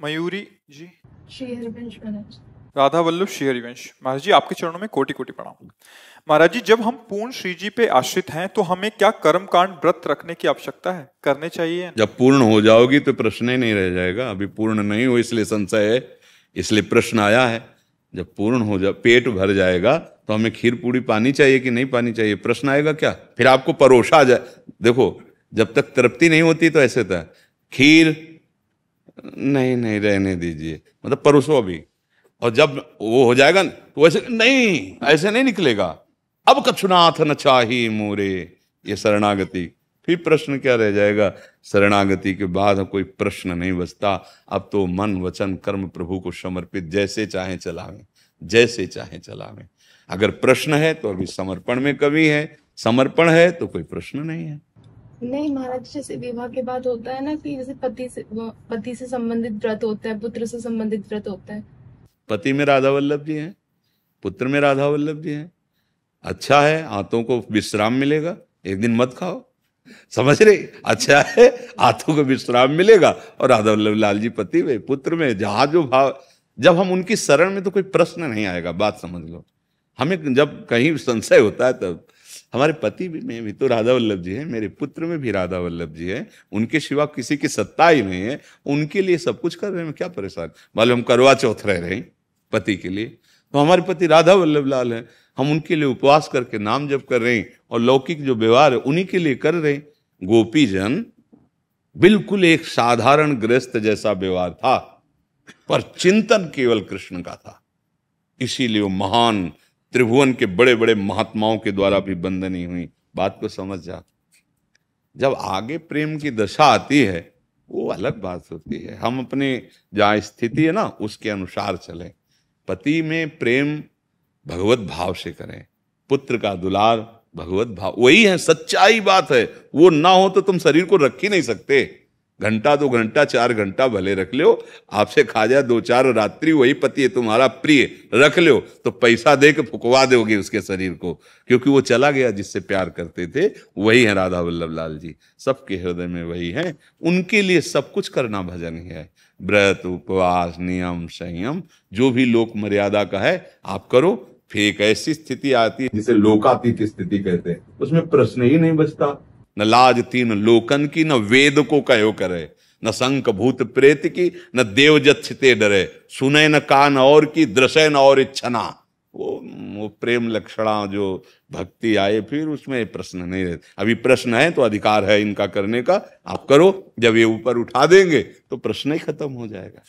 मयूरी जी। श्री हरिवंश महाराज। राधा वल्लभ श्री हरिवंश। महाराज जी आपके चरणों में कोटि कोटि प्रणाम। महाराज जी जब हम पूर्ण श्री जी पे आश्रित हैं तो हमें क्या कर्म कांड व्रत रखने की आवश्यकता है, करने चाहिए? जब पूर्ण हो जाओगी तो प्रश्न ही नहीं रह जाएगा। अभी पूर्ण नहीं हो इसलिए संशय है, इसलिए प्रश्न आया है। जब पूर्ण हो जा, पेट भर जाएगा तो हमें खीर पूड़ी पानी चाहिए कि नहीं पानी चाहिए, प्रश्न आएगा क्या? फिर आपको परोसा जाए। देखो जब तक तृप्ति नहीं होती तो ऐसे था, खीर नहीं नहीं रहने दीजिए, मतलब परोसो अभी, और जब वो हो जाएगा तो वैसे नहीं, ऐसे नहीं निकलेगा। अब कछुनाथ न चाही मोरे, ये शरणागति। फिर प्रश्न क्या रह जाएगा? शरणागति के बाद कोई प्रश्न नहीं बचता। अब तो मन वचन कर्म प्रभु को समर्पित, जैसे चाहे चलावें, जैसे चाहे चलावें। अगर प्रश्न है तो अभी समर्पण में कमी है, समर्पण है तो कोई प्रश्न नहीं है। नहीं महाराज, जैसे विवाह के बाद होता है ना कि जैसे पति से संबंधित व्रत होता है, पुत्र से संबंधित व्रत होता है। पति में राधा वल्लभ जी हैं, पुत्र में राधा वल्लभ जी हैं। अच्छा है, हाथों को विश्राम मिलेगा, एक दिन मत खाओ, समझ रहे? अच्छा है, हाथों को विश्राम मिलेगा, और राधा वल्लभ लाल जी पति में पुत्र में जहां जो भाव, जब हम उनकी शरण में तो कोई प्रश्न नहीं आएगा। बात समझ लो। हमें जब कहीं संशय होता है तब, हमारे पति में भी तो राधा वल्लभ जी हैं, मेरे पुत्र में भी राधा वल्लभ जी हैं, उनके सिवा किसी की सत्ता ही नहीं है, उनके लिए सब कुछ कर रहे हैं, क्या परेशान? मालूम हम करवा चौथ रह रहे हैं पति के लिए, तो हमारे पति राधा वल्लभ लाल हैं, हम उनके लिए उपवास करके नाम जप कर रहे हैं, और लौकिक जो व्यवहार है उन्हीं के लिए कर रहे हैं। गोपी जन बिल्कुल एक साधारण गृहस्थ जैसा व्यवहार था, पर चिंतन केवल कृष्ण का था। इसीलिए वो महान त्रिभुवन के बड़े बड़े महात्माओं के द्वारा भी बंदनी हुई। बात को समझ जा। जब आगे प्रेम की दशा आती है वो अलग बात होती है। हम अपने जहाँ स्थिति है ना उसके अनुसार चलें। पति में प्रेम भगवत भाव से करें, पुत्र का दुलार भगवत भाव, वही है सच्चाई बात है। वो ना हो तो तुम शरीर को रख ही नहीं सकते। घंटा 2 घंटा 4 घंटा भले रख लो, आपसे खा जाए 2-4 रात्रि, वही पति है तुम्हारा प्रिय, रख लो तो पैसा दे के फुकवा दोगे उसके शरीर को, क्योंकि वो चला गया जिससे प्यार करते थे। वही है राधा वल्लभ लाल जी, सबके हृदय में वही है। उनके लिए सब कुछ करना भजन ही है। व्रत उपवास नियम संयम जो भी लोक मर्यादा का है आप करो। फिर एक ऐसी स्थिति आती है जिसे लोकातीत स्थिति कहते हैं, उसमें प्रश्न ही नहीं बचता। न लाज तीन लोकन की, न वेद को कहो करे, न शंख भूत प्रेत की, न देव जच्छते डरे, सुने न कान और की, दृश्य न और इच्छना। वो प्रेम लक्षणा जो भक्ति आए फिर उसमें प्रश्न नहीं रहते। अभी प्रश्न है तो अधिकार है इनका करने का, आप करो। जब ये ऊपर उठा देंगे तो प्रश्न ही खत्म हो जाएगा।